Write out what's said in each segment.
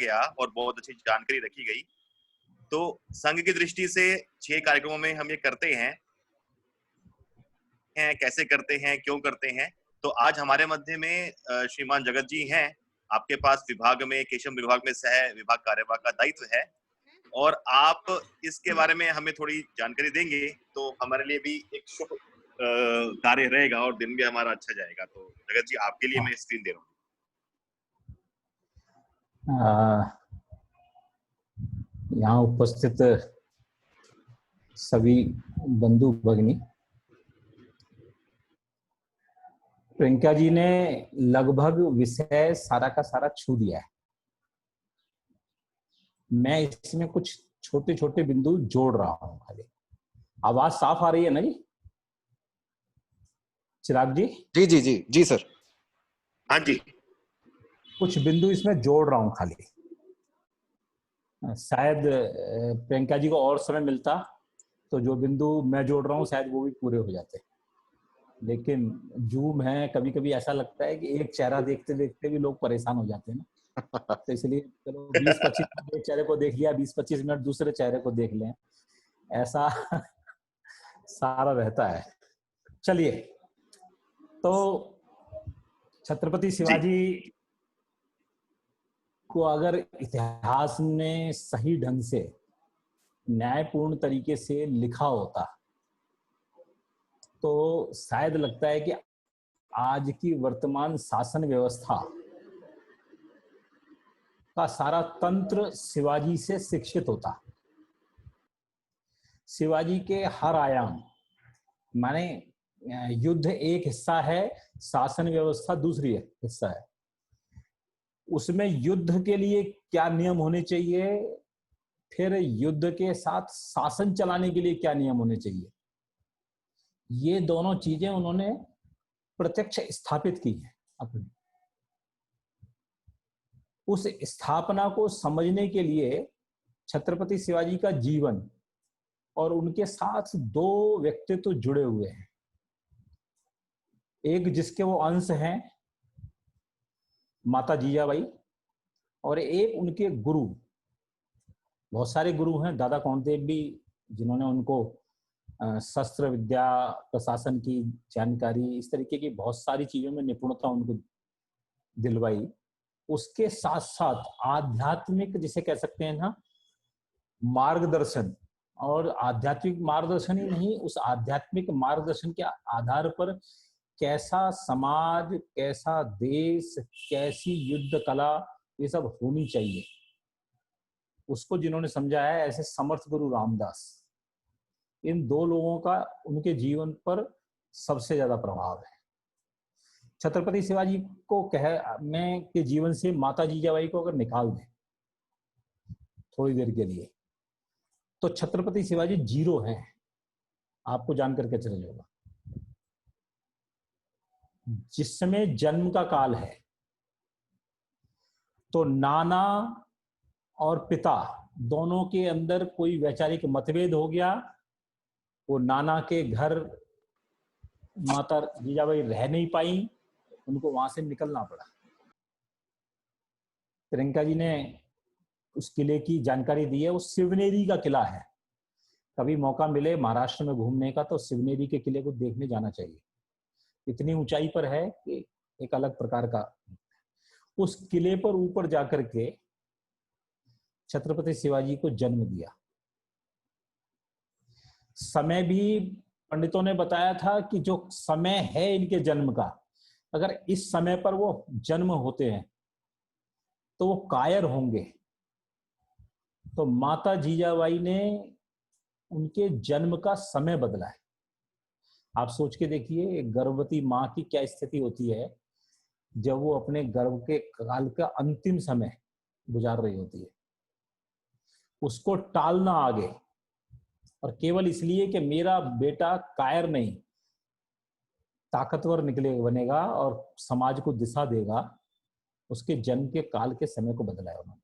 गया और बहुत अच्छी जानकारी रखी गई। तो संघ की दृष्टि से 6 कार्यक्रमों में हम ये करते हैं, कैसे करते हैं, क्यों करते हैं। तो आज हमारे मध्य में श्रीमान जगत जी हैं। आपके पास विभाग में, केशव विभाग में सह विभाग कार्यवाह का दायित्व है और आप इसके बारे में हमें थोड़ी जानकारी देंगे तो हमारे लिए भी एक शुभ कार्य रहेगा और दिन भी हमारा अच्छा जाएगा। तो जगत जी, आपके लिए मैं स्क्रीन दे रहा हूँ। यहाँ उपस्थित सभी बंधु भगिनी, प्रियंका जी ने लगभग विषय सारा का सारा छू दिया है। मैं इसमें कुछ छोटे छोटे बिंदु जोड़ रहा हूं खाली। आवाज साफ आ रही है ना जी? चिराग जी? जी जी जी जी सर। हाँ जी। कुछ बिंदु इसमें जोड़ रहा हूं खाली। शायद प्रियंका जी को और समय मिलता तो जो बिंदु मैं जोड़ रहा हूं शायद वो भी पूरे हो जाते, लेकिन जूम है, कभी कभी ऐसा लगता है कि एक चेहरा देखते देखते भी लोग परेशान हो जाते हैं ना। तो इसलिए चलो 20-25 मिनट एक चेहरे को देख लिया, 20-25 मिनट दूसरे चेहरे को देख लें, ऐसा सारा रहता है। चलिए, तो छत्रपति शिवाजी को अगर इतिहास ने सही ढंग से न्यायपूर्ण तरीके से लिखा होता तो शायद लगता है कि आज की वर्तमान शासन व्यवस्था का सारा तंत्र शिवाजी से शिक्षित होता। शिवाजी के हर आयाम, माने युद्ध एक हिस्सा है, शासन व्यवस्था दूसरी हिस्सा है। उसमें युद्ध के लिए क्या नियम होने चाहिए, फिर युद्ध के साथ शासन चलाने के लिए क्या नियम होने चाहिए, ये दोनों चीजें उन्होंने प्रत्यक्ष स्थापित की है अपनी। उस स्थापना को समझने के लिए छत्रपति शिवाजी का जीवन और उनके साथ दो व्यक्तित्व जुड़े हुए हैं। एक जिसके वो अंश हैं माता जीजाबाई, और एक उनके गुरु। बहुत सारे गुरु हैं, दादा कौंडदेव भी, जिन्होंने उनको शस्त्र विद्या, प्रशासन की जानकारी, इस तरीके की बहुत सारी चीजों में निपुणता उनको दिलवाई। उसके साथ साथ आध्यात्मिक, जिसे कह सकते हैं ना, मार्गदर्शन, और आध्यात्मिक मार्गदर्शन ही नहीं, उस आध्यात्मिक मार्गदर्शन के आधार पर कैसा समाज, कैसा देश, कैसी युद्ध कला, ये सब होनी चाहिए, उसको जिन्होंने समझाया है, ऐसे समर्थ गुरु रामदास। इन दो लोगों का उनके जीवन पर सबसे ज्यादा प्रभाव है। छत्रपति शिवाजी को मैं के जीवन से माता जीजाबाई को अगर निकाल दें थोड़ी देर के लिए, तो छत्रपति शिवाजी जीरो हैं। आपको जानकर के चले जाएगा। जिस समय जन्म का काल है तो नाना और पिता दोनों के अंदर कोई वैचारिक मतभेद हो गया। वो नाना के घर माता जीजाबाई रह नहीं पाई, उनको वहां से निकलना पड़ा। प्रियंका जी ने उस किले की जानकारी दी है। वो शिवनेरी का किला है। कभी मौका मिले महाराष्ट्र में घूमने का तो शिवनेरी के किले को देखने जाना चाहिए। इतनी ऊंचाई पर है कि एक अलग प्रकार का। उस किले पर ऊपर जाकर के छत्रपति शिवाजी को जन्म दिया। समय भी पंडितों ने बताया था कि जो समय है इनके जन्म का, अगर इस समय पर वो जन्म होते हैं तो वो कायर होंगे। तो माता जीजाबाई ने उनके जन्म का समय बदला है। आप सोच के देखिए, एक गर्भवती माँ की क्या स्थिति होती है जब वो अपने गर्भ के काल का अंतिम समय गुजार रही होती है। उसको टालना आगे, और केवल इसलिए कि मेरा बेटा कायर नहीं, ताकतवर बनेगा और समाज को दिशा देगा, उसके जन्म के काल के समय को बदला है उन्होंने।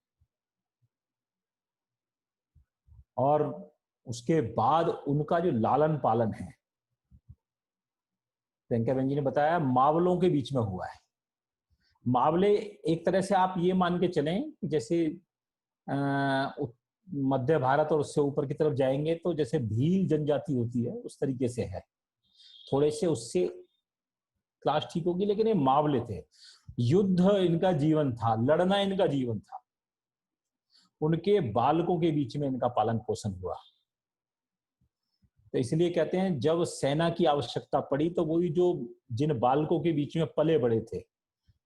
और उसके बाद उनका जो लालन पालन है, प्रियंका बहन जी ने बताया, मावलों के बीच में हुआ है। मावले एक तरह से आप ये मान के चलें कि जैसे मध्य भारत और उससे ऊपर की तरफ जाएंगे तो जैसे भील जनजाति होती है उस तरीके से है, थोड़े से उससे क्लास ठीक होगी, लेकिन ये मावले थे। युद्ध इनका जीवन था, लड़ना इनका जीवन था, उनके बालकों के बीच में इनका पालन पोषण हुआ। तो इसलिए कहते हैं जब सेना की आवश्यकता पड़ी तो वही जो जिन बालकों के बीच में पले बड़े थे,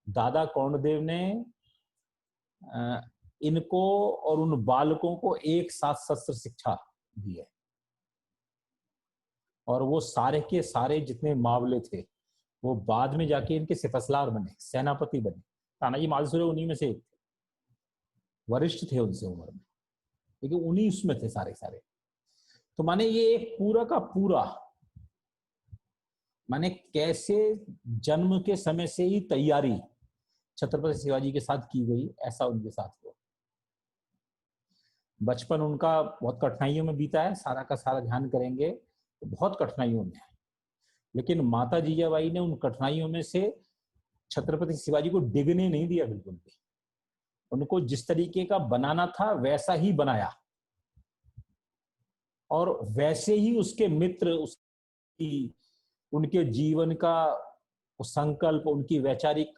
दादा कौंडदेव ने इनको और उन बालकों को एक साथ शस्त्र शिक्षा दी है। और वो सारे के सारे जितने मावले थे वो बाद में जाके इनके सिपहसालार बने, सेनापति बने। तानाजी मालुसरे उन्हीं में से एक थे, वरिष्ठ थे उनसे उम्र में, लेकिन उन्हीं उसमें थे सारे सारे। तो माने ये एक पूरा का पूरा, माने कैसे जन्म के समय से ही तैयारी छत्रपति शिवाजी के साथ की गई, ऐसा उनके साथ हुआ। बचपन उनका बहुत कठिनाइयों में बीता है, सारा का सारा ध्यान करेंगे तो बहुत कठिनाइयों में है, लेकिन माता जीजाबाई ने उन कठिनाइयों में से छत्रपति शिवाजी को डिगने नहीं दिया बिल्कुल भी। उनको जिस तरीके का बनाना था वैसा ही बनाया, और वैसे ही उसके मित्र, उसकी उनके जीवन का संकल्प, उनकी वैचारिक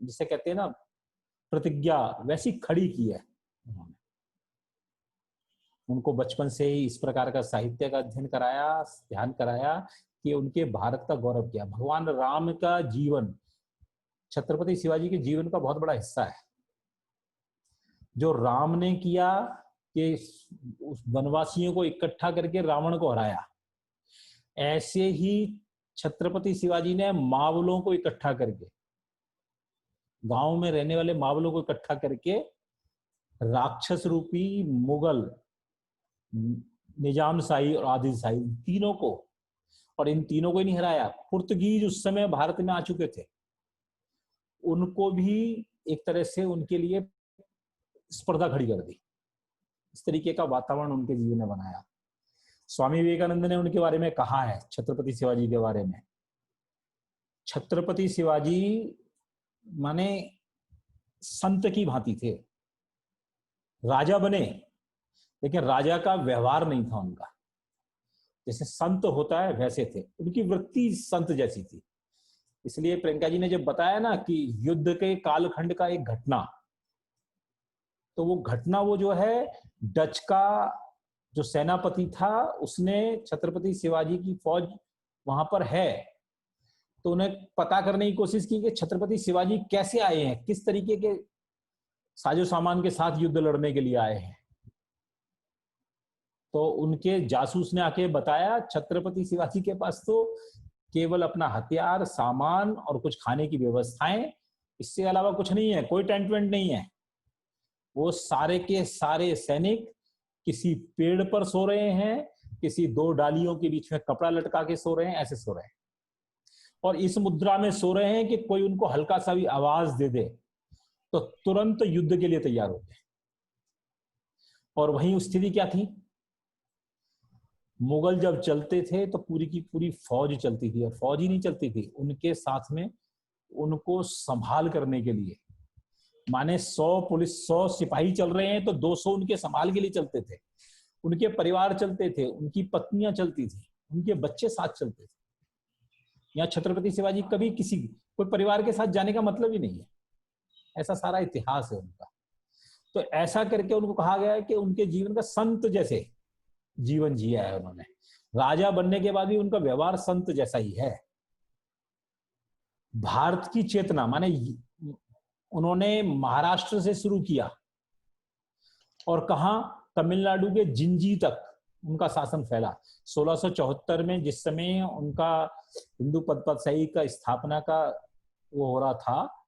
जिसे कहते हैं ना प्रतिज्ञा, वैसी खड़ी की है उन्होंने। उनको बचपन से ही इस प्रकार का साहित्य का अध्ययन कराया, ध्यान कराया कि उनके भारत का गौरव किया। भगवान राम का जीवन छत्रपति शिवाजी के जीवन का बहुत बड़ा हिस्सा है। जो राम ने किया कि उस वनवासियों को इकट्ठा करके रावण को हराया, ऐसे ही छत्रपति शिवाजी ने मावलों को इकट्ठा करके, गांव में रहने वाले मावलों को इकट्ठा करके राक्षस रूपी मुगल, निजाम शाही और आदिल शाही, तीनों को, और इन तीनों को ही नहीं हराया, पुर्तगीज उस समय भारत में आ चुके थे, उनको भी एक तरह से उनके लिए स्पर्धा खड़ी कर दी। इस तरीके का वातावरण उनके जीवन ने बनाया। स्वामी विवेकानंद ने उनके बारे में कहा है, छत्रपति शिवाजी के बारे में, छत्रपति शिवाजी माने संत की भांति थे। राजा बने लेकिन राजा का व्यवहार नहीं था उनका, जैसे संत होता है वैसे थे, उनकी वृत्ति संत जैसी थी। इसलिए प्रियंका जी ने जब बताया ना कि युद्ध के कालखंड का एक घटना, तो वो घटना वो जो है, डच का जो सेनापति था उसने छत्रपति शिवाजी की फौज वहां पर है, तो उन्हें पता करने की कोशिश की कि छत्रपति शिवाजी कैसे आए हैं, किस तरीके के साजो सामान के साथ युद्ध लड़ने के लिए आए हैं। तो उनके जासूस ने आके बताया छत्रपति शिवाजी के पास तो केवल अपना हथियार, सामान और कुछ खाने की व्यवस्थाएं, इससे अलावा कुछ नहीं है, कोई टेंट वेंट नहीं है। वो सारे के सारे सैनिक किसी पेड़ पर सो रहे हैं, किसी दो डालियों के बीच में कपड़ा लटका के सो रहे हैं, ऐसे सो रहे हैं, और इस मुद्रा में सो रहे हैं कि कोई उनको हल्का सा भी आवाज दे दे तो तुरंत युद्ध के लिए तैयार होते हैं। और वहीं स्थिति क्या थी, मुगल जब चलते थे तो पूरी की पूरी फौज चलती थी, और फौज ही नहीं चलती थी, उनके साथ में उनको संभाल करने के लिए, माने 100 पुलिस 100 सिपाही चल रहे हैं तो 200 उनके संभाल के लिए चलते थे, उनके परिवार चलते थे, उनकी पत्नियां चलती थी, उनके बच्चे साथ चलते थे। यहाँ छत्रपति शिवाजी कभी किसी कोई परिवार के साथ जाने का मतलब ही नहीं है, ऐसा सारा इतिहास है उनका। तो ऐसा करके उनको कहा गया है कि उनके जीवन का संत जैसे जीवन जिया है उन्होंने। राजा बनने के बाद भी उनका व्यवहार संत जैसा ही है। भारत की चेतना, माने उन्होंने महाराष्ट्र से शुरू किया और कहा तमिलनाडु के जिंजी तक उनका शासन फैला। 1674 में जिस समय उनका हिंदू पदपतशाही का स्थापना का वो हो रहा था,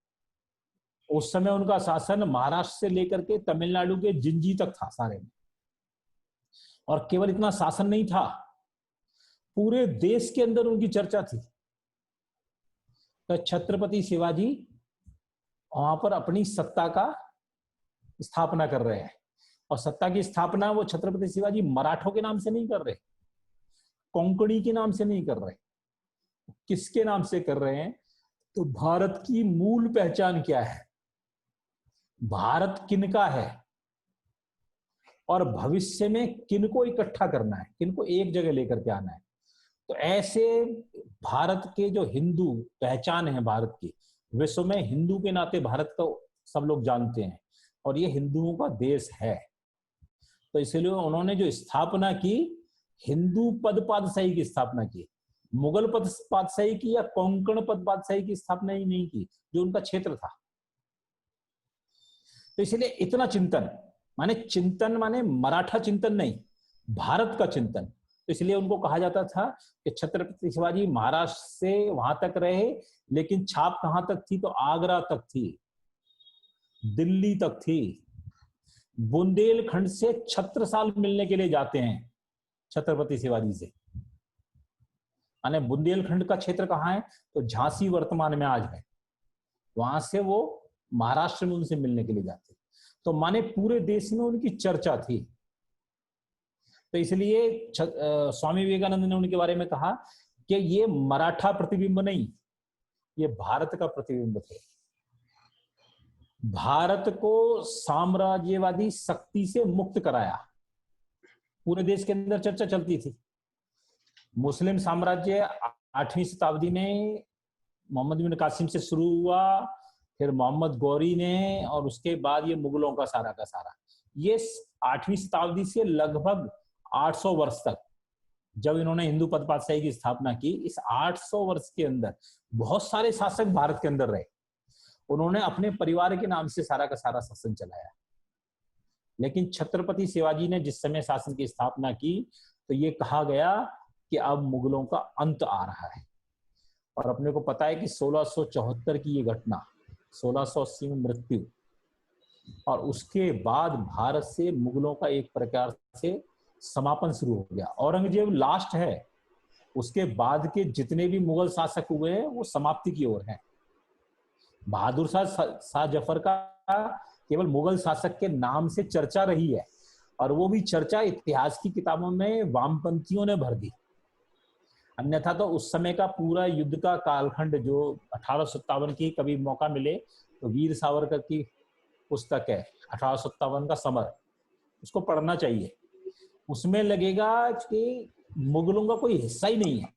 उस समय उनका शासन महाराष्ट्र से लेकर के तमिलनाडु के जिंजी तक था सारे में। और केवल इतना शासन नहीं था, पूरे देश के अंदर उनकी चर्चा थी। तो छत्रपति शिवाजी वहां पर अपनी सत्ता का स्थापना कर रहे हैं, और सत्ता की स्थापना वो छत्रपति शिवाजी मराठों के नाम से नहीं कर रहे, कोंकणी के नाम से नहीं कर रहे, किसके नाम से कर रहे हैं? तो भारत की मूल पहचान क्या है, भारत किनका है, और भविष्य में किनको इकट्ठा करना है, किनको एक जगह लेकर के आना है। तो ऐसे भारत के जो हिंदू पहचान है भारत की, विश्व में हिंदू के नाते भारत को सब लोग जानते हैं और ये हिंदुओं का देश है। तो इसलिए उन्होंने जो स्थापना की, हिंदू पद पातशाही की स्थापना की, मुगल पद पातशाही की या कोंकण पद पातशाही की स्थापना ही नहीं की, जो उनका क्षेत्र था। तो इसलिए इतना चिंतन माने मराठा चिंतन नहीं, भारत का चिंतन। तो इसलिए उनको कहा जाता था कि छत्रपति शिवाजी महाराष्ट्र से वहां तक रहे, लेकिन छाप कहां तक थी? तो आगरा तक थी, दिल्ली तक थी। बुंदेलखंड से छत्रसाल मिलने के लिए जाते हैं छत्रपति शिवाजी से। माने बुंदेलखंड का क्षेत्र कहाँ है? तो झांसी वर्तमान में आज है, वहां से वो महाराष्ट्र में उनसे मिलने के लिए जाते। तो माने पूरे देश में उनकी चर्चा थी। तो इसलिए स्वामी विवेकानंद ने उनके बारे में कहा कि ये मराठा प्रतिबिंब नहीं, ये भारत का प्रतिबिंब थे। भारत को साम्राज्यवादी शक्ति से मुक्त कराया। पूरे देश के अंदर चर्चा चलती थी। मुस्लिम साम्राज्य 8वीं शताब्दी में मोहम्मद बिन कासिम से शुरू हुआ, फिर मोहम्मद गौरी ने, और उसके बाद ये मुगलों का सारा ये 8वीं शताब्दी से लगभग 800 वर्ष तक, जब इन्होंने हिंदू पद पातशाही की स्थापना की, इस 800 वर्ष के अंदर बहुत सारे शासक भारत के अंदर रहे। उन्होंने अपने परिवार के नाम से सारा का सारा शासन चलाया। लेकिन छत्रपति शिवाजी ने जिस समय शासन की स्थापना की, तो ये कहा गया कि अब मुगलों का अंत आ रहा है। और अपने को पता है कि 1674 की ये घटना, 1680 में मृत्यु, और उसके बाद भारत से मुगलों का एक प्रकार से समापन शुरू हो गया। औरंगजेब लास्ट है, उसके बाद के जितने भी मुगल शासक हुए हैं वो समाप्ति की ओर हैं। बहादुर शाह जफर का केवल मुगल शासक के नाम से चर्चा रही है, और वो भी चर्चा इतिहास की किताबों में वामपंथियों ने भर दी। अन्यथा तो उस समय का पूरा युद्ध का कालखंड, जो 1857 की, कभी मौका मिले तो वीर सावरकर की पुस्तक है 1857 का समर, उसको पढ़ना चाहिए। उसमें लगेगा कि मुगलों का कोई हिस्सा ही नहीं है।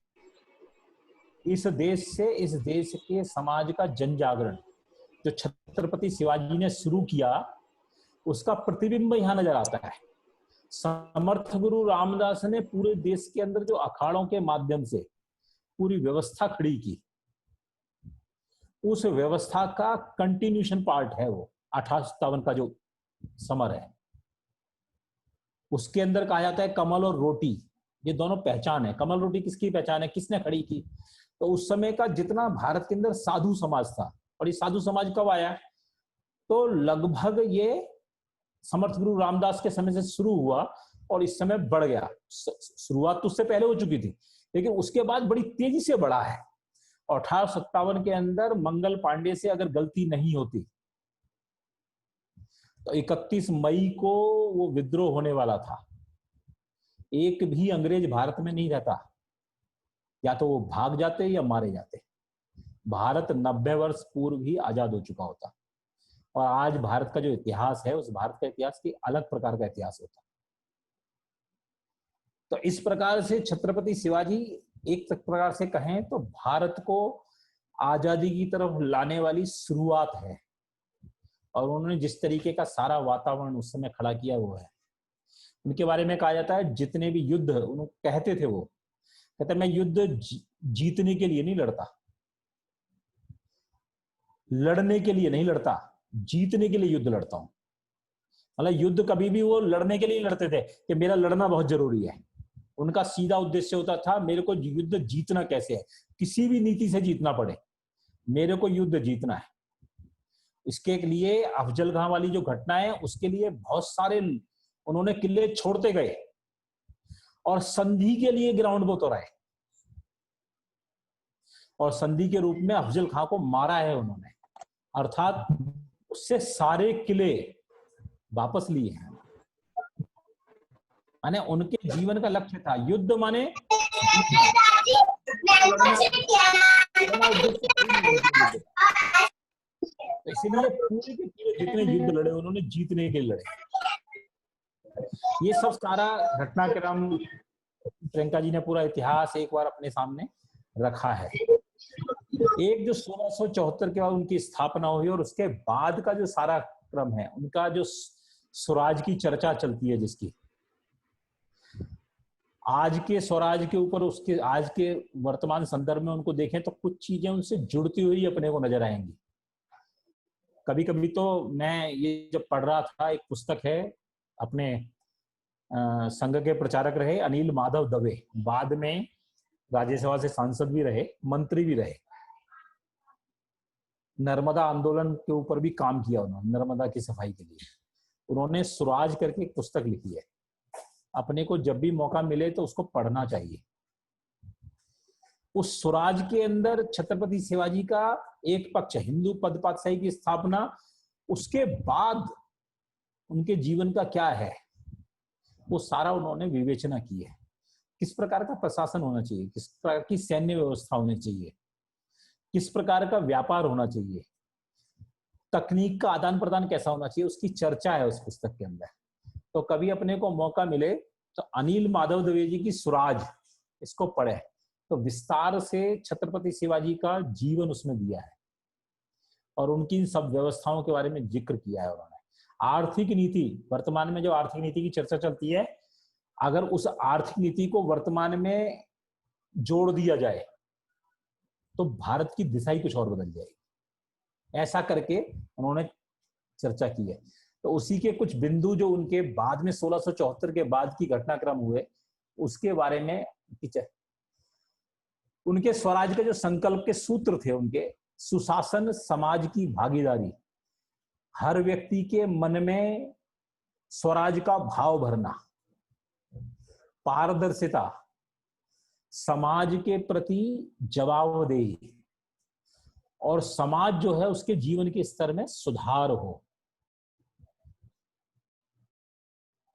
इस देश से, इस देश के समाज का जन जागरण जो छत्रपति शिवाजी ने शुरू किया, उसका प्रतिबिंब यहाँ नजर आता है। समर्थ गुरु रामदास ने पूरे देश के अंदर जो अखाड़ों के माध्यम से पूरी व्यवस्था खड़ी की, उस व्यवस्था का कंटिन्यूशन पार्ट है वो 1857 का जो समर है। उसके अंदर कहा जाता है कमल और रोटी, ये दोनों पहचान है। कमल रोटी किसकी पहचान है, किसने खड़ी की? तो उस समय का जितना भारत के अंदर साधु समाज था, और ये साधु समाज कब आया? तो लगभग ये समर्थ गुरु रामदास के समय से शुरू हुआ और इस समय बढ़ गया। शुरुआत तो उससे पहले हो चुकी थी, लेकिन उसके बाद बड़ी तेजी से बढ़ा है। और 1857 के अंदर मंगल पांडे से अगर गलती नहीं होती तो 31 मई को वो विद्रोह होने वाला था। एक भी अंग्रेज भारत में नहीं रहता, या तो वो भाग जाते या मारे जाते। भारत 90 वर्ष पूर्व ही आजाद हो चुका होता, और आज भारत का जो इतिहास है, उस भारत का इतिहास की अलग प्रकार का इतिहास होता। तो इस प्रकार से छत्रपति शिवाजी एक प्रकार से कहें तो भारत को आजादी की तरफ लाने वाली शुरुआत है। और उन्होंने जिस तरीके का सारा वातावरण उस समय खड़ा किया वो है। उनके बारे में कहा जाता है जितने भी युद्ध उन्होंने कहते थे, वो कहते मैं युद्ध जीतने के लिए नहीं लड़ता, लड़ने के लिए नहीं लड़ता, जीतने के लिए युद्ध लड़ता हूं। मतलब युद्ध कभी भी वो लड़ने के लिए लड़ते थे कि मेरा लड़ना बहुत जरूरी है। उनका सीधा उद्देश्य होता था मेरे को युद्ध जीतना कैसे है, किसी भी नीति से जीतना पड़े, मेरे को युद्ध जीतना है। इसके लिए अफजल खां वाली जो घटना है, उसके लिए बहुत सारे उन्होंने किले छोड़ते गए और संधि के लिए ग्राउंड को तोड़ाए, और संधि के रूप में अफजल खां को मारा है उन्होंने, अर्थात उससे सारे किले वापस लिए हैं। माने उनके जीवन का लक्ष्य था युद्ध, माने इसीलिए पूरे के पूरे जितने युद्ध लड़े उन्होंने जीतने के लिए लड़े। ये सब सारा घटनाक्रम प्रियंका जी ने पूरा इतिहास एक बार अपने सामने रखा है। एक जो 1674 के बाद उनकी स्थापना हुई और उसके बाद का जो सारा क्रम है, उनका जो स्वराज की चर्चा चलती है, जिसकी आज के स्वराज के ऊपर उसके आज के वर्तमान संदर्भ में उनको देखें तो कुछ चीजें उनसे जुड़ती हुई अपने को नजर आएंगी। कभी कभी तो मैं ये जब पढ़ रहा था, एक पुस्तक है, अपने संघ के प्रचारक रहे अनिल माधव दवे, बाद में राज्यसभा से सांसद भी रहे, मंत्री भी रहे, नर्मदा आंदोलन के ऊपर भी काम किया उन्होंने, नर्मदा की सफाई के लिए। उन्होंने स्वराज करके एक पुस्तक लिखी है, अपने को जब भी मौका मिले तो उसको पढ़ना चाहिए। उस स्वराज के अंदर छत्रपति शिवाजी का एक पक्ष हिंदू पद पातशाही की स्थापना, उसके बाद उनके जीवन का क्या है वो सारा उन्होंने विवेचना की है। किस प्रकार का प्रशासन होना चाहिए, किस प्रकार की सैन्य व्यवस्था होनी चाहिए, किस प्रकार का व्यापार होना चाहिए, तकनीक का आदान प्रदान कैसा होना चाहिए, उसकी चर्चा है उस पुस्तक के अंदर। तो कभी अपने को मौका मिले तो अनिल माधव दवे जी की स्वराज इसको पढ़े, तो विस्तार से छत्रपति शिवाजी का जीवन उसमें दिया है और उनकी सब व्यवस्थाओं के बारे में जिक्र किया है उन्होंने। आर्थिक नीति, वर्तमान में जो आर्थिक नीति की चर्चा चलती है, अगर उस आर्थिक नीति को वर्तमान में जोड़ दिया जाए तो भारत की दिशा ही कुछ और बदल जाएगी। ऐसा करके उन्होंने चर्चा की है। तो उसी के कुछ बिंदु जो उनके बाद में 1674 के बाद की घटनाक्रम हुए, उसके बारे में उनके स्वराज के जो संकल्प के सूत्र थे, उनके सुशासन, समाज की भागीदारी, हर व्यक्ति के मन में स्वराज का भाव भरना, पारदर्शिता, समाज के प्रति जवाबदेही और समाज जो है उसके जीवन के स्तर में सुधार हो।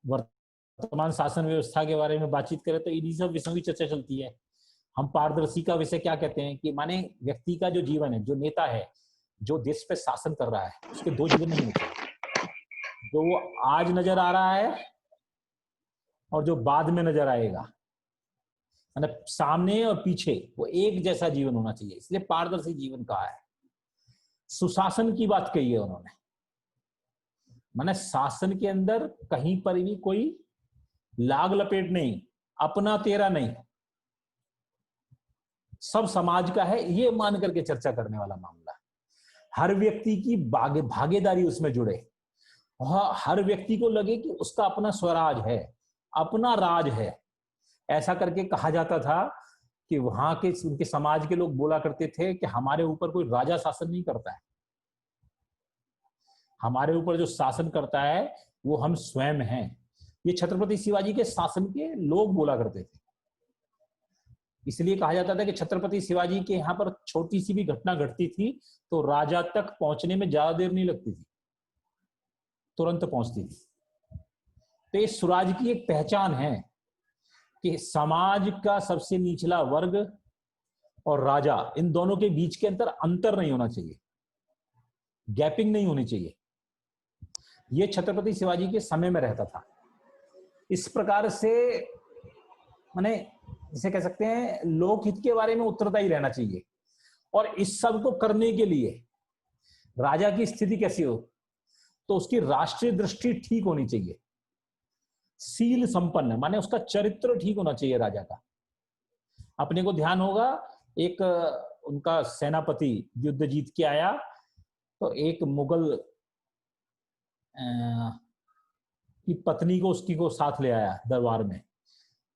वर्तमान शासन व्यवस्था के बारे में बातचीत करें तो इन्हीं सब विषयों की चर्चा चलती है। हम पारदर्शी का विषय क्या कहते हैं कि माने व्यक्ति का जो जीवन है, जो नेता है, जो देश पे शासन कर रहा है, उसके दो जीवन नहीं होते, जो वो आज नजर आ रहा है और जो बाद में नजर आएगा, मतलब सामने और पीछे, वो एक जैसा जीवन होना चाहिए। इसलिए पारदर्शी जीवन कहा है। सुशासन की बात कही है उन्होंने, माने शासन के अंदर कहीं पर भी कोई लाग लपेट नहीं, अपना तेरा नहीं, सब समाज का है, ये मान करके चर्चा करने वाला मामला। हर व्यक्ति की भागीदारी उसमें जुड़े, हर व्यक्ति को लगे कि उसका अपना स्वराज है, अपना राज है। ऐसा करके कहा जाता था कि वहां के उनके समाज के लोग बोला करते थे कि हमारे ऊपर कोई राजा शासन नहीं करता है, हमारे ऊपर जो शासन करता है वो हम स्वयं हैं। ये छत्रपति शिवाजी के शासन के लोग बोला करते थे। इसलिए कहा जाता था कि छत्रपति शिवाजी के यहाँ पर छोटी सी भी घटना घटती थी तो राजा तक पहुंचने में ज्यादा देर नहीं लगती थी, तुरंत पहुंचती थी। तो ये स्वराज की एक पहचान है कि समाज का सबसे निचला वर्ग और राजा, इन दोनों के बीच के अंतर नहीं होना चाहिए, गैपिंग नहीं होनी चाहिए। ये छत्रपति शिवाजी के समय में रहता था। इस प्रकार से माने जिसे कह सकते हैं लोकहित के बारे में उत्तरदायी रहना चाहिए। और इस सब को करने के लिए राजा की स्थिति कैसी हो, तो उसकी राष्ट्रीय दृष्टि ठीक होनी चाहिए, शील संपन्न, माने उसका चरित्र ठीक होना चाहिए राजा का। अपने को ध्यान होगा, एक उनका सेनापति युद्ध जीत के आया तो एक मुगल की पत्नी को उसकी को साथ ले आया दरबार में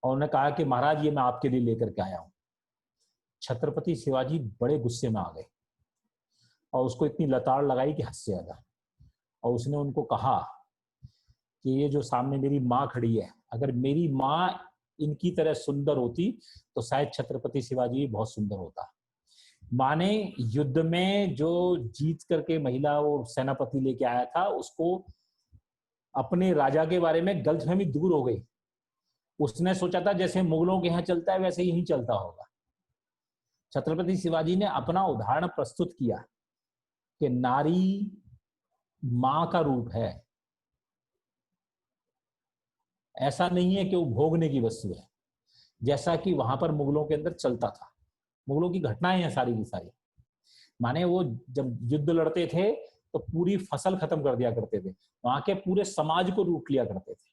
और उन्होंने कहा कि महाराज ये मैं आपके लिए लेकर के आया हूं। छत्रपति शिवाजी बड़े गुस्से में आ गए और उसको इतनी लताड़ लगाई कि हद से ज्यादा, और उसने उनको कहा कि ये जो सामने मेरी माँ खड़ी है, अगर मेरी माँ इनकी तरह सुंदर होती तो शायद छत्रपति शिवाजी बहुत सुंदर होता। माने युद्ध में जो जीत करके महिला वो सेनापति लेके आया था, उसको अपने राजा के बारे में गलतफहमी दूर हो गई। उसने सोचा था जैसे मुगलों के यहाँ चलता है वैसे यही चलता होगा। छत्रपति शिवाजी ने अपना उदाहरण प्रस्तुत किया कि नारी मां का रूप है, ऐसा नहीं है कि वो भोगने की वस्तु है, जैसा कि वहां पर मुगलों के अंदर चलता था। मुगलों की घटनाएं हैं सारी की सारी। माने वो जब युद्ध लड़ते थे तो पूरी फसल खत्म कर दिया करते थे, वहां के पूरे समाज को लूट लिया करते थे।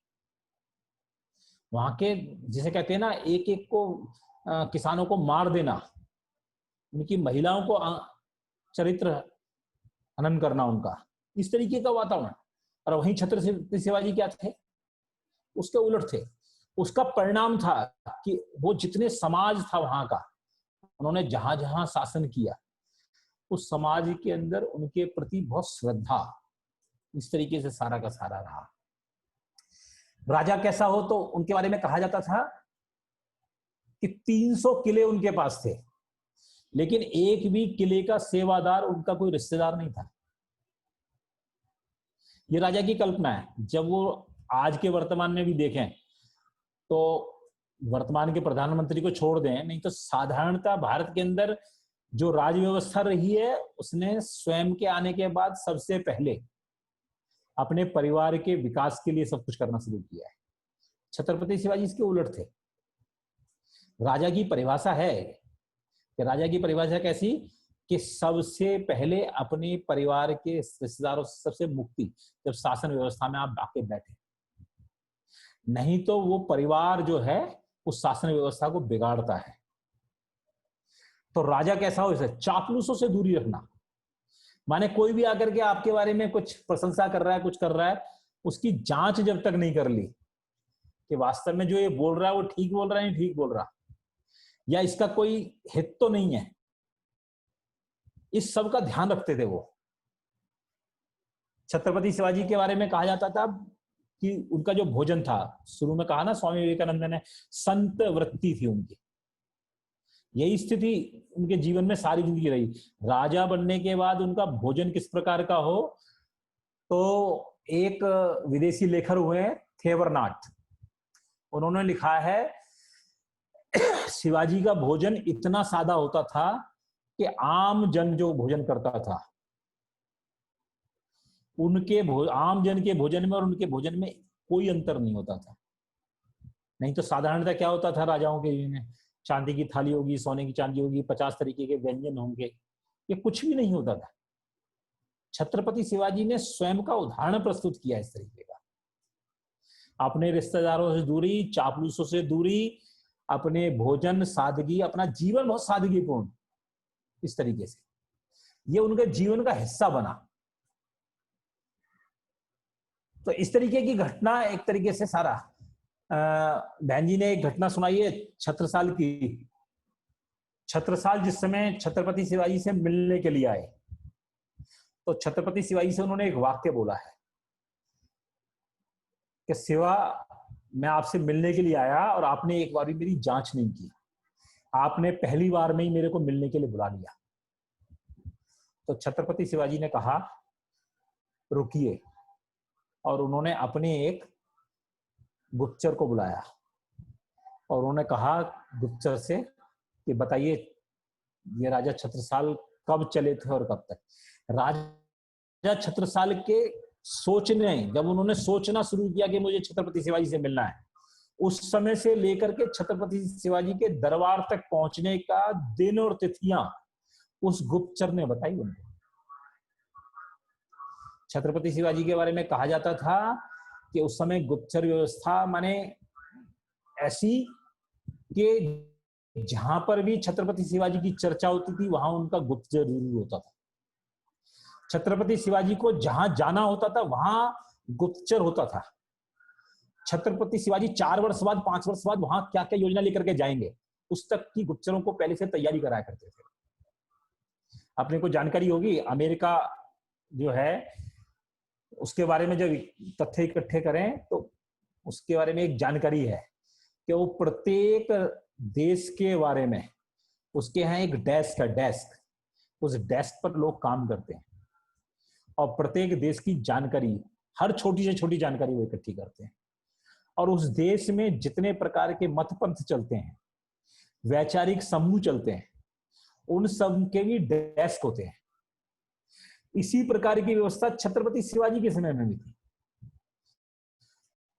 वहां के जिसे कहते हैं ना, एक एक को किसानों को मार देना, उनकी महिलाओं को चरित्र हनन करना उनका, इस तरीके का वातावरण। और वहीं छत्रपति शिवाजी क्या थे, उसके उलट थे। उसका परिणाम था कि वो जितने समाज था वहां का, उन्होंने जहां जहां शासन किया उस समाज के अंदर उनके प्रति बहुत श्रद्धा, इस तरीके से सारा का सारा रहा। राजा कैसा हो तो उनके बारे में कहा जाता था कि 300 किले उनके पास थे, लेकिन एक भी किले का सेवादार उनका कोई रिश्तेदार नहीं था। ये राजा की कल्पना है। जब वो आज के वर्तमान में भी देखें तो वर्तमान के प्रधानमंत्री को छोड़ दें, नहीं तो साधारणतः भारत के अंदर जो राज व्यवस्था रही है उसने स्वयं के आने के बाद सबसे पहले अपने परिवार के विकास के लिए सब कुछ करना शुरू किया है। छत्रपति शिवाजी इसके उलट थे। राजा की परिभाषा है कि राजा की परिभाषा कैसी कि सबसे पहले अपने परिवार के रिश्तेदारों से सबसे मुक्ति, जब शासन व्यवस्था में आप आके बैठे, नहीं तो वो परिवार जो है उस शासन व्यवस्था को बिगाड़ता है। तो राजा कैसा हो, इसे चापलूसों से दूरी रखना। माने कोई भी आकर के आपके बारे में कुछ प्रशंसा कर रहा है, कुछ कर रहा है, उसकी जांच जब तक नहीं कर ली कि वास्तव में जो ये बोल रहा है वो ठीक बोल रहा है नहीं ठीक बोल रहा, या इसका कोई हित तो नहीं है, इस सब का ध्यान रखते थे वो। छत्रपति शिवाजी के बारे में कहा जाता था कि उनका जो भोजन था, शुरू में कहा ना स्वामी विवेकानंद ने, संत वृत्ति थी उनकी। यही स्थिति उनके जीवन में सारी जिंदगी रही। राजा बनने के बाद उनका भोजन किस प्रकार का हो, तो एक विदेशी लेखक हुए थेवरनाट, उन्होंने लिखा है शिवाजी का भोजन इतना सादा होता था कि आम जन जो भोजन करता था उनके आम जन के भोजन में और उनके भोजन में कोई अंतर नहीं होता था। नहीं तो साधारणतः क्या होता था राजाओं के में, चांदी की थाली होगी, सोने की चांदी होगी, 50 तरीके के व्यंजन होंगे, ये कुछ भी नहीं होता था। छत्रपति शिवाजी ने स्वयं का उदाहरण प्रस्तुत किया इस तरीके का। अपने रिश्तेदारों से दूरी, चापलूसों से दूरी, अपने भोजन सादगी, अपना जीवन बहुत सादगीपूर्ण, इस तरीके से ये उनके जीवन का हिस्सा बना। तो इस तरीके की घटना एक तरीके से सारा। बहन जी ने एक घटना सुनाई है छत्रसाल की। छत्रसाल जिस समय छत्रपति शिवाजी से मिलने के लिए आए तो छत्रपति शिवाजी से उन्होंने एक वाक्य बोला है कि शिवा, मैं आपसे मिलने के लिए आया और आपने एक बार भी मेरी जांच नहीं की, आपने पहली बार में ही मेरे को मिलने के लिए बुला लिया। तो छत्रपति शिवाजी ने कहा रुकिए, और उन्होंने अपने एक गुप्तचर को बुलाया और उन्होंने कहा गुप्तचर से कि बताइए ये राजा छत्रसाल कब चले थे और कब तक। राजा छत्रसाल के सोचने, जब उन्होंने सोचना शुरू किया कि मुझे छत्रपति शिवाजी से मिलना है, उस समय से लेकर के छत्रपति शिवाजी के दरबार तक पहुंचने का दिन और तिथियां उस गुप्तचर ने बताई उनको। छत्रपति शिवाजी के बारे में कहा जाता था कि उस समय गुप्तचर व्यवस्था माने ऐसी कि जहां पर भी छत्रपति शिवाजी की चर्चा होती थी वहां उनका गुप्तचर जरूर होता था। छत्रपति शिवाजी को जहां जाना होता था वहां गुप्तचर होता था। छत्रपति शिवाजी 4 वर्ष बाद, 5 वर्ष बाद वहां क्या क्या योजना लेकर के जाएंगे, उस तक की गुप्तचरों को पहले से तैयारी कराया करते थे। अपने को जानकारी होगी, अमेरिका जो है उसके बारे में जब तथ्य इकट्ठे करें तो उसके बारे में एक जानकारी है कि वो प्रत्येक देश के बारे में उसके यहाँ एक डेस्क है, डेस्क, उस डेस्क पर लोग काम करते हैं और प्रत्येक देश की जानकारी, हर छोटी से छोटी जानकारी वो इकट्ठी करते हैं। और उस देश में जितने प्रकार के मत पंथ चलते हैं, वैचारिक समूह चलते हैं, उन सब के भी डेस्क होते हैं। इसी प्रकार की व्यवस्था छत्रपति शिवाजी के समय में भी थी।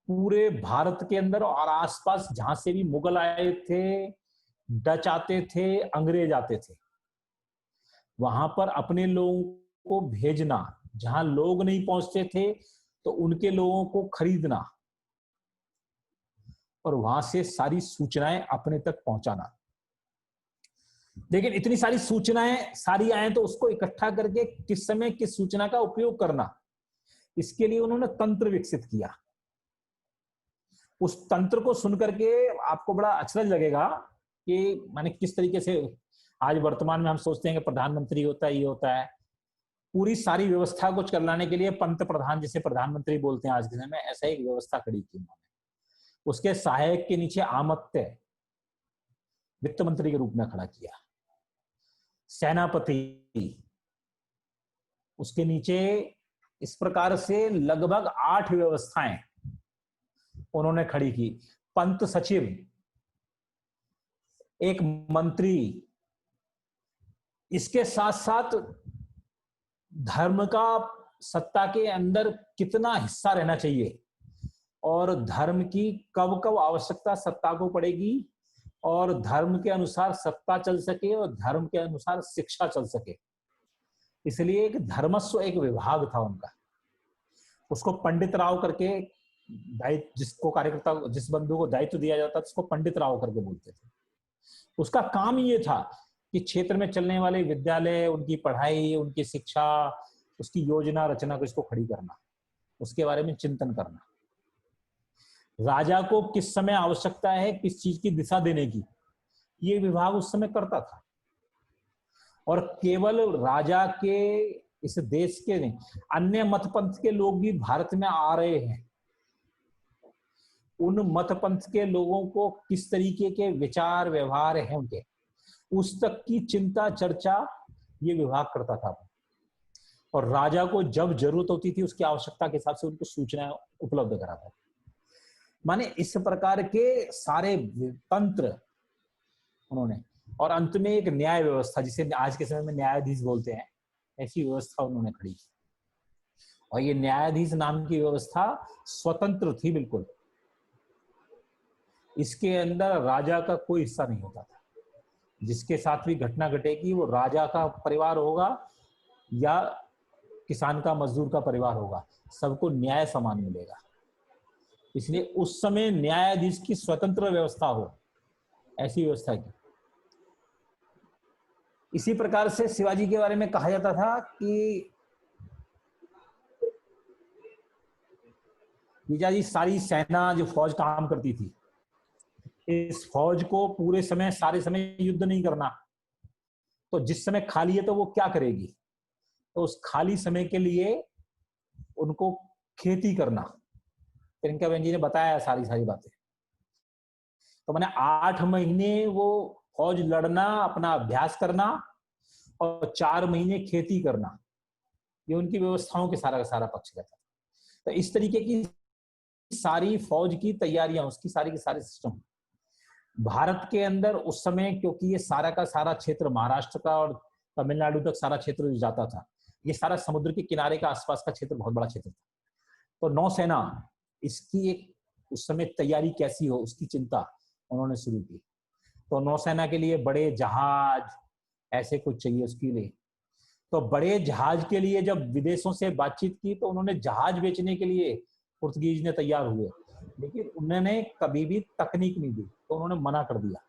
पूरे भारत के अंदर और आसपास जहां से भी मुगल आए थे, डच आते थे, अंग्रेज आते थे, वहां पर अपने लोगों को भेजना, जहां लोग नहीं पहुंचते थे तो उनके लोगों को खरीदना और वहां से सारी सूचनाएं अपने तक पहुंचाना। लेकिन इतनी सारी सूचनाएं सारी आए तो उसको इकट्ठा करके किस समय किस सूचना का उपयोग करना, इसके लिए उन्होंने तंत्र विकसित किया। उस तंत्र को सुन करके आपको बड़ा अचरज लगेगा कि माने किस तरीके से आज वर्तमान में हम सोचते हैं कि प्रधानमंत्री होता है, ये होता है। पूरी सारी व्यवस्था को चलाने के लिए पंत प्रधान, जिसे प्रधानमंत्री बोलते हैं आज के समय में, ऐसा एक व्यवस्था खड़ी की उन्होंने। उसके सहायक के नीचे आमत्य वित्त मंत्री के रूप में खड़ा किया, सेनापति उसके नीचे, इस प्रकार से लगभग 8 व्यवस्थाएं उन्होंने खड़ी की। पंत सचिव, एक मंत्री, इसके साथ साथ धर्म का सत्ता के अंदर कितना हिस्सा रहना चाहिए और धर्म की कब कब आवश्यकता सत्ता को पड़ेगी और धर्म के अनुसार सत्ता चल सके और धर्म के अनुसार शिक्षा चल सके, इसलिए एक धर्मस्व एक विभाग था उनका। उसको पंडित राव करके दायित्व, जिसको कार्यकर्ता, जिस बंधु को दायित्व दिया जाता था उसको पंडित राव करके बोलते थे। उसका काम ये था कि क्षेत्र में चलने वाले विद्यालय, उनकी पढ़ाई, उनकी शिक्षा, उसकी योजना रचना को इसको खड़ी करना, उसके बारे में चिंतन करना, राजा को किस समय आवश्यकता है किस चीज की दिशा देने की, ये विभाग उस समय करता था। और केवल राजा के, इस देश के नहीं, अन्य मत पंथ के लोग भी भारत में आ रहे हैं। उन मत पंथ के लोगों को किस तरीके के विचार व्यवहार हैं उनके, उस तक की चिंता चर्चा ये विभाग करता था। और राजा को जब जरूरत होती थी उसकी आवश्यकता के हिसाब से उनको सूचनाएं उपलब्ध कराता। माने इस प्रकार के सारे तंत्र उन्होंने, और अंत में एक न्याय व्यवस्था, जिसे आज के समय में न्यायाधीश बोलते हैं, ऐसी व्यवस्था उन्होंने खड़ी की। और ये न्यायाधीश नाम की व्यवस्था स्वतंत्र थी बिल्कुल, इसके अंदर राजा का कोई हिस्सा नहीं होता था। जिसके साथ भी घटना घटेगी वो राजा का परिवार होगा या किसान का, मजदूर का परिवार होगा, सबको न्याय समान मिलेगा। इसलिए उस समय न्यायाधीश की स्वतंत्र व्यवस्था हो, ऐसी व्यवस्था की। इसी प्रकार से शिवाजी के बारे में कहा जाता था कि जीजाजी सारी सेना जो फौज काम करती थी, इस फौज को पूरे समय, सारे समय युद्ध नहीं करना, तो जिस समय खाली है तो वो क्या करेगी, तो उस खाली समय के लिए उनको खेती करना। प्रियंका बहन जी ने बताया सारी बातें। तो मैंने 8 महीने वो फौज लड़ना, अपना अभ्यास करना और 4 महीने खेती करना, ये उनकी व्यवस्थाओं के सारा का सारा पक्ष रहता। तो इस तरीके की सारी फौज की तैयारियां, उसकी सारी के सारे सिस्टम भारत के अंदर उस समय, क्योंकि ये सारा का सारा क्षेत्र महाराष्ट्र का और तमिलनाडु तक सारा क्षेत्र जाता था, ये सारा समुद्र के किनारे का आसपास का क्षेत्र बहुत बड़ा क्षेत्र था। तो नौसेना, इसकी एक उस समय तैयारी कैसी हो उसकी चिंता उन्होंने शुरू की। तो नौसेना के लिए बड़े जहाज ऐसे कुछ चाहिए उसके लिए। तो बड़े जहाज के लिए जब विदेशों से बातचीत की तो उन्होंने जहाज बेचने के लिए पुर्तगीज ने तैयार हुए, लेकिन उन्होंने कभी भी तकनीक नहीं दी, तो उन्होंने मना कर दिया।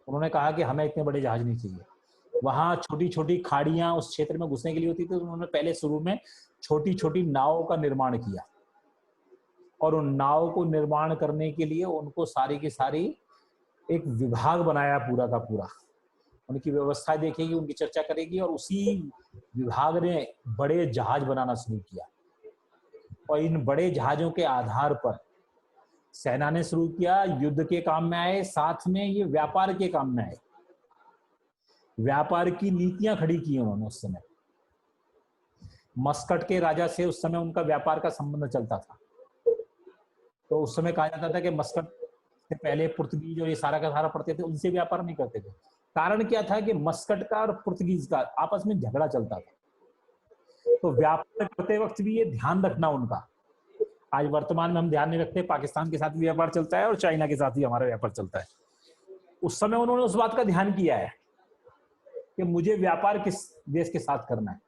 उन्होंने कहा कि हमें इतने बड़े जहाज नहीं चाहिए। वहां छोटी छोटी खाड़ियां उस क्षेत्र में घुसने के लिए होती थी, तो उन्होंने पहले शुरू में छोटी छोटी नावों का निर्माण किया और उन नाव को निर्माण करने के लिए उनको सारी की सारी एक विभाग बनाया, पूरा का पूरा उनकी व्यवस्था देखेगी, उनकी चर्चा करेगी, और उसी विभाग ने बड़े जहाज बनाना शुरू किया। और इन बड़े जहाजों के आधार पर सेना ने शुरू किया, युद्ध के काम में आए, साथ में ये व्यापार के काम में आए। व्यापार की नीतियां खड़ी की उन्होंने उस समय। मस्कट के राजा से उस समय उनका व्यापार का संबंध चलता था, तो उस समय कहा जाता था कि मस्कट से पहले पुर्तगीज और ये सारा का सारा पड़ते थे, उनसे व्यापार नहीं करते थे। कारण क्या था कि मस्कट का और पुर्तगीज का आपस में झगड़ा चलता था। तो व्यापार करते वक्त भी ये ध्यान रखना उनका, आज वर्तमान में हम ध्यान नहीं रखते, पाकिस्तान के साथ भी व्यापार चलता है और चाइना के साथ भी हमारा व्यापार चलता है। उस समय उन्होंने उस बात का ध्यान किया है कि मुझे व्यापार किस देश के साथ करना है,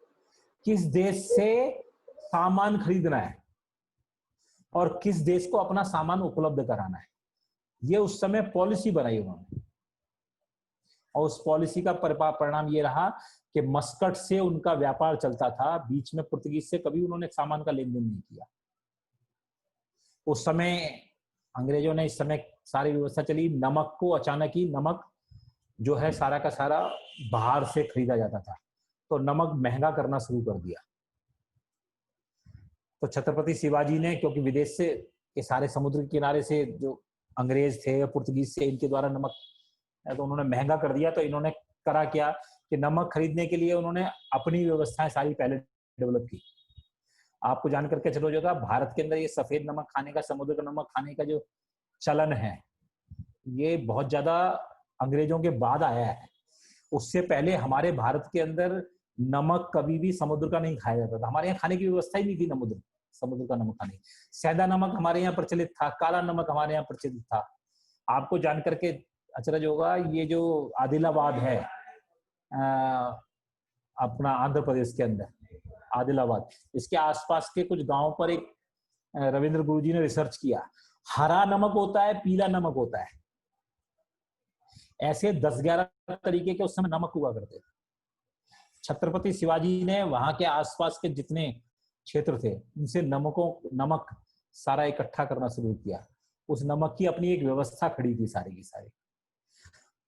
किस देश से सामान खरीदना है और किस देश को अपना सामान उपलब्ध कराना है। ये उस समय पॉलिसी बनाई उन्होंने, और उस पॉलिसी का परिणाम ये रहा कि मस्कट से उनका व्यापार चलता था, बीच में पुर्तगीज से कभी उन्होंने सामान का लेन देन नहीं किया। उस समय अंग्रेजों ने, इस समय सारी व्यवस्था चली, नमक को अचानक ही, नमक जो है सारा का सारा बाहर से खरीदा जाता था, तो नमक महंगा करना शुरू कर दिया। तो छत्रपति शिवाजी ने, क्योंकि विदेश से के सारे समुद्र के किनारे से जो अंग्रेज थे या पुर्तगीज से, इनके द्वारा नमक तो उन्होंने महंगा कर दिया। तो इन्होंने करा क्या कि नमक खरीदने के लिए उन्होंने अपनी व्यवस्थाएं सारी पहले डेवलप की। आपको जान करके चलो होगा, भारत के अंदर ये सफेद नमक खाने का, समुद्र का नमक खाने का जो चलन है, ये बहुत ज्यादा अंग्रेजों के बाद आया है। उससे पहले हमारे भारत के अंदर नमक कभी भी समुद्र का नहीं खाया जाता था। हमारे यहाँ खाने की व्यवस्था ही नहीं थी समुद्र का नमक खाने। सैदा नमक हमारे यहाँ प्रचलित था, काला नमक हमारे यहाँ प्रचलित था। आपको जान करके अचरज होगा, ये जो आदिलाबाद है अपना आंध्र प्रदेश के अंदर, आदिलाबाद, इसके आसपास के कुछ गांवों पर एक रविंद्र गुरुजी ने रिसर्च किया। हरा नमक होता है, पीला नमक होता है, ऐसे 10-11 तरीके के उस समय नमक हुआ करते थे। छत्रपति शिवाजी ने वहां के आसपास के जितने क्षेत्र थे उनसे नमक सारा इकट्ठा करना शुरू किया। उस नमक की अपनी एक व्यवस्था खड़ी थी सारी की सारी।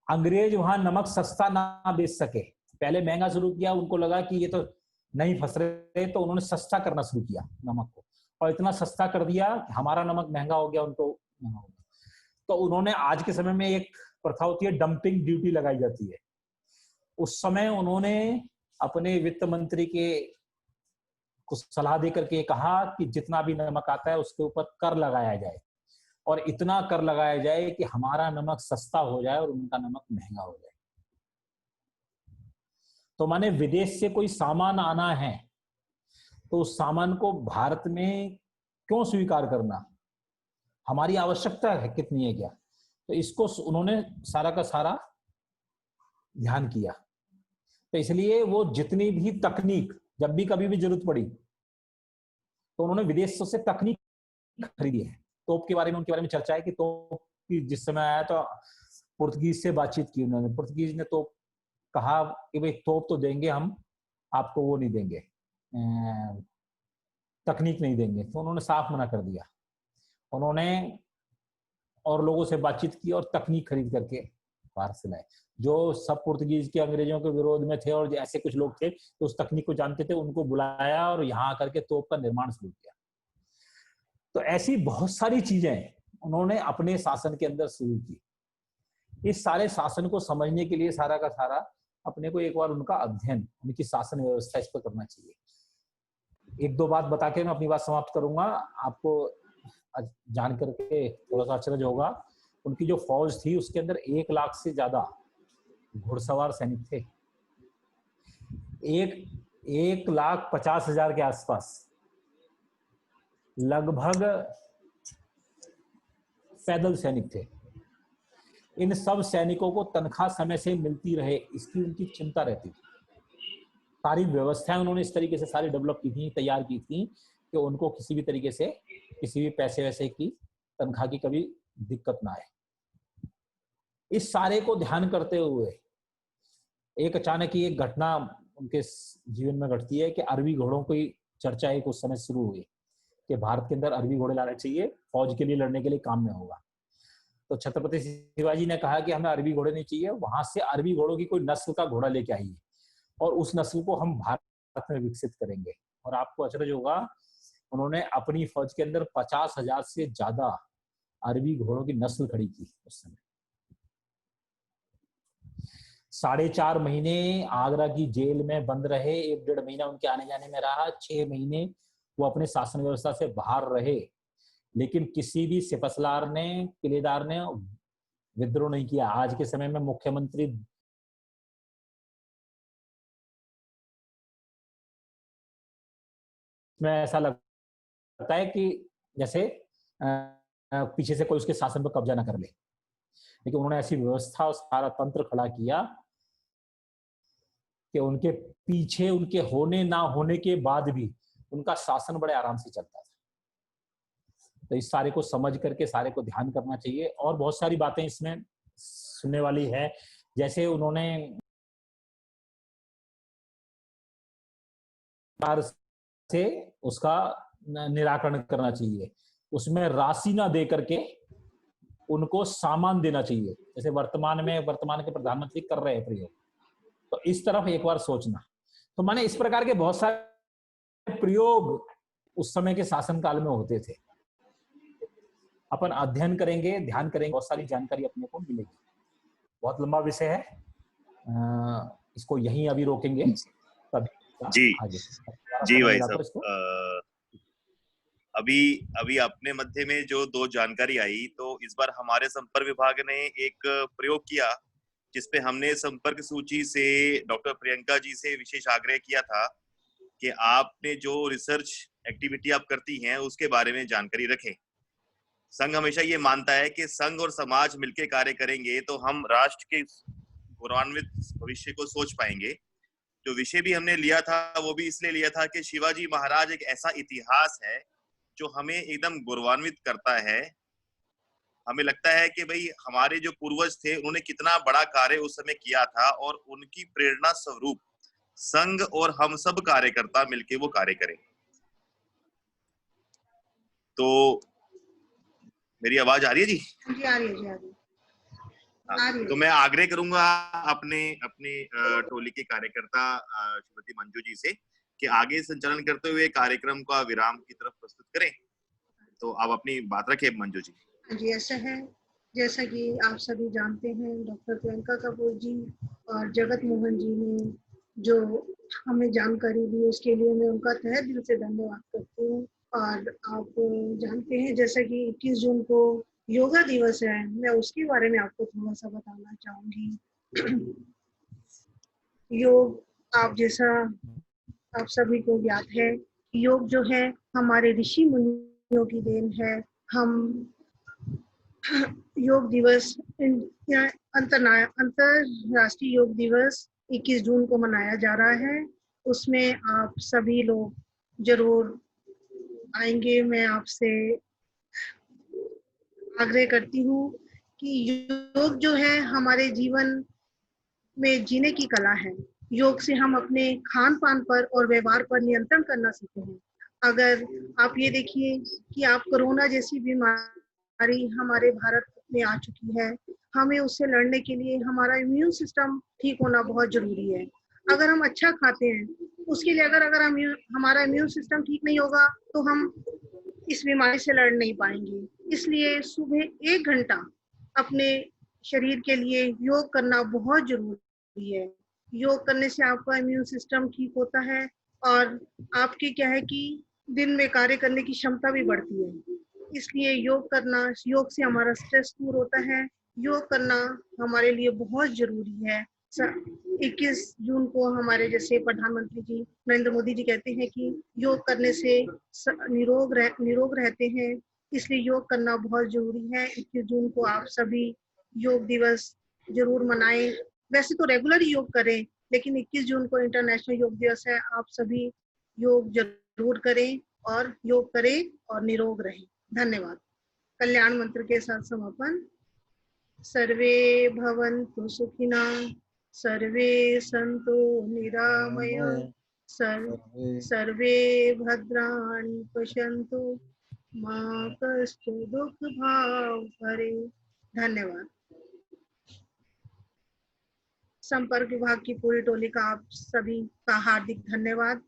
अंग्रेज वहां नमक सस्ता ना बेच सके, पहले महंगा शुरू किया। उनको लगा कि ये तो नहीं फंस रहे, तो उन्होंने सस्ता करना शुरू किया नमक को, और इतना सस्ता कर दिया हमारा नमक महंगा हो गया, उनको महंगा हो गया। तो उन्होंने, आज के समय में एक प्रथा होती है, डंपिंग ड्यूटी लगाई जाती है। उस समय उन्होंने अपने वित्त मंत्री के कुछ सलाह देकर के कहा कि जितना भी नमक आता है उसके ऊपर कर लगाया जाए, और इतना कर लगाया जाए कि हमारा नमक सस्ता हो जाए और उनका नमक महंगा हो जाए। तो माने विदेश से कोई सामान आना है तो उस सामान को भारत में क्यों स्वीकार करना, हमारी आवश्यकता है कितनी है क्या, तो इसको उन्होंने सारा का सारा ध्यान किया। तो इसलिए वो जितनी भी तकनीक, जब भी कभी भी जरूरत पड़ी तो उन्होंने विदेशों से तकनीक खरीदी है। तोप के बारे में, उनके बारे में चर्चा है कि तोप की जिस समय आया तो पुर्तगीज से बातचीत की उन्होंने। पुर्तगीज ने तो कहा कि भाई तोप तो देंगे हम आपको, वो नहीं देंगे, तकनीक नहीं देंगे। तो उन्होंने साफ मना कर दिया। उन्होंने और लोगों से बातचीत की और तकनीक खरीद करके भारत से लाए। जो सब पुर्तगीज के अंग्रेजों के विरोध में थे और ऐसे कुछ लोग थे तो उस तकनीक को जानते थे, उनको बुलाया और यहाँ आकर के तोप का निर्माण शुरू किया। तो ऐसी बहुत सारी चीजें उन्होंने अपने शासन के अंदर शुरू की। इस सारे शासन को समझने के लिए सारा का सारा अपने को एक बार उनका अध्ययन, उनकी शासन व्यवस्था, इस पर करना चाहिए। एक दो बात बता के मैं अपनी बात समाप्त करूंगा। आपको जान करके थोड़ा सा आश्चर्य होगा, उनकी जो फौज थी उसके अंदर 1 लाख से ज्यादा घुड़सवार सैनिक थे। 1,50,000 के आसपास लगभग पैदल सैनिक थे। इन सब सैनिकों को तनख्वाह समय से मिलती रहे, इसकी उनकी चिंता रहती थी। सारी व्यवस्थाएं उन्होंने इस तरीके से सारी डेवलप की थी, तैयार की थी कि उनको किसी भी तरीके से, किसी भी पैसे वैसे की, तनख्वाह की कभी दिक्कत ना आए। इस सारे को ध्यान करते हुए एक अचानक ही एक घटना उनके जीवन में घटती है कि अरबी घोड़ों की चर्चा एक उस समय शुरू हुई कि भारत के अंदर अरबी घोड़े लाने चाहिए, फौज के लिए लड़ने के लिए काम में होगा। तो छत्रपति शिवाजी ने कहा कि हमें अरबी घोड़े नहीं चाहिए, वहां से अरबी घोड़ों की कोई नस्ल का घोड़ा लेके आइए और उस नस्ल को हम भारत में विकसित करेंगे। और आपको अचरज होगा, उन्होंने अपनी फौज के अंदर 50,000 से ज्यादा अरबी घोड़ों की नस्ल खड़ी की उस समय। 4.5 महीने आगरा की जेल में बंद रहे, 1-1.5 महीना उनके आने जाने में रहा, 6 महीने वो अपने शासन व्यवस्था से बाहर रहे, लेकिन किसी भी सिपहसालार ने, किलेदार ने विद्रोह नहीं किया। आज के समय में मुख्यमंत्री में ऐसा लगता है कि जैसे पीछे से कोई उसके शासन पर कब्जा ना कर ले। लेकिन उन्होंने ऐसी व्यवस्था और सारा तंत्र खड़ा किया कि उनके पीछे उनके होने ना होने के बाद भी उनका शासन बड़े आराम से चलता था। तो इस सारे को समझ करके सारे को ध्यान करना चाहिए, और बहुत सारी बातें इसमें सुनने वाली है। जैसे उन्होंने से उसका निराकरण करना चाहिए, उसमें राशि ना दे करके उनको सामान देना चाहिए, जैसे वर्तमान के प्रधानमंत्री कर रहे हैं प्रयोग। तो इस तरफ एक बार सोचना। तो माने इस प्रकार के बहुत सारे प्रयोग उस समय के शासनकाल में होते थे। अपन अध्ययन करेंगे, ध्यान करेंगे, बहुत सारी जानकारी अपने को मिलेगी। बहुत लंबा विषय है, इसको यहीं अभी रोकेंगे, तभी जी आगे जी समय भाई मिला तो साहब, इसको अभी अभी अपने मध्य में जो दो जानकारी आई, तो इस बार हमारे संपर्क विभाग ने एक प्रयोग किया जिसपे हमने संपर्क सूची से डॉक्टर प्रियंका जी से विशेष आग्रह किया था कि आपने जो रिसर्च एक्टिविटी आप करती हैं उसके बारे में जानकारी रखें। संघ हमेशा ये मानता है कि संघ और समाज मिलकर कार्य करेंगे तो हम राष्ट्र के गौरवान्वित भविष्य को सोच पाएंगे। जो विषय भी हमने लिया था वो भी इसलिए लिया था कि शिवाजी महाराज एक ऐसा इतिहास है जो हमें एकदम गौरवान्वित करता है। हमें लगता है कि भाई हमारे जो पूर्वज थे उन्होंने कितना बड़ा कार्य उस समय किया था, और उनकी प्रेरणा स्वरूप संघ और हम सब कार्यकर्ता मिलके वो कार्य करें। तो मेरी आवाज आ रही है जी? जी आ रही है, जी आ रही है। तो मैं आग्रह करूंगा अपने अपने टोली के कार्यकर्ता श्रीमती मंजू जी से कि आगे संचालन करते हुए कार्यक्रम का विराम की तरफ प्रस्तुत करें। तो आप अपनी बात रखें मंजू जी। जी ऐसा है, जैसा कि आप सभी जानते हैं, डॉक्टर प्रियंका कपूर जी और जगत मोहन जी ने जो हमें जानकारी दी उसके लिए मैं उनका तहे दिल से धन्यवाद करती हूँ। और आप जानते हैं जैसा कि 21 जून को योगा दिवस है, मैं उसके बारे में आपको थोड़ा सा बताना चाहूंगी। योग आप सभी को ज्ञात है, योग जो है हमारे ऋषि मुनियों की देन है। हम योग दिवस अंतरराष्ट्रीय योग दिवस 21 जून को मनाया जा रहा है। उसमें आप सभी लोग जरूर आएंगे। मैं आपसे आग्रह करती हूँ कि योग जो है हमारे जीवन में जीने की कला है। योग से हम अपने खान पान पर और व्यवहार पर नियंत्रण करना सीखे हैं। अगर आप ये देखिए कि आप कोरोना जैसी बीमारी हमारे भारत में आ चुकी है, हमें उससे लड़ने के लिए हमारा इम्यून सिस्टम ठीक होना बहुत जरूरी है। अगर हम अच्छा खाते हैं, उसके लिए अगर हमारा इम्यून सिस्टम ठीक नहीं होगा तो हम इस बीमारी से लड़ नहीं पाएंगे। इसलिए सुबह 1 घंटा अपने शरीर के लिए योग करना बहुत जरूरी है। योग करने से आपका इम्यून सिस्टम ठीक होता है और आपकी क्या है कि दिन में कार्य करने की क्षमता भी बढ़ती है। इसलिए योग से हमारा स्ट्रेस दूर होता है। योग करना हमारे लिए बहुत जरूरी है। 21 जून को हमारे जैसे प्रधानमंत्री जी नरेंद्र मोदी जी कहते हैं कि योग करने से निरोग रहते हैं, इसलिए योग करना बहुत जरूरी है। 21 जून को आप सभी योग दिवस जरूर मनाएं। वैसे तो रेगुलर योग करें, लेकिन 21 जून को इंटरनेशनल योग दिवस है। आप सभी योग जरूर करें और योग करें और निरोग रहें। धन्यवाद। कल्याण मंत्र के साथ समापन। सर्वे भवन्तु सुखिनः, सर्वे सन्तु निरामयाः, सर्वे भद्राणि पश्यन्तु, मा कश्चित् दुःखभाग् भवेत्। धन्यवाद। संपर्क विभाग की पूरी टोली का आप सभी का हार्दिक धन्यवाद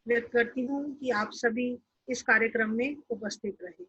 व्यक्त करती हूँ कि आप सभी इस कार्यक्रम में उपस्थित रहे।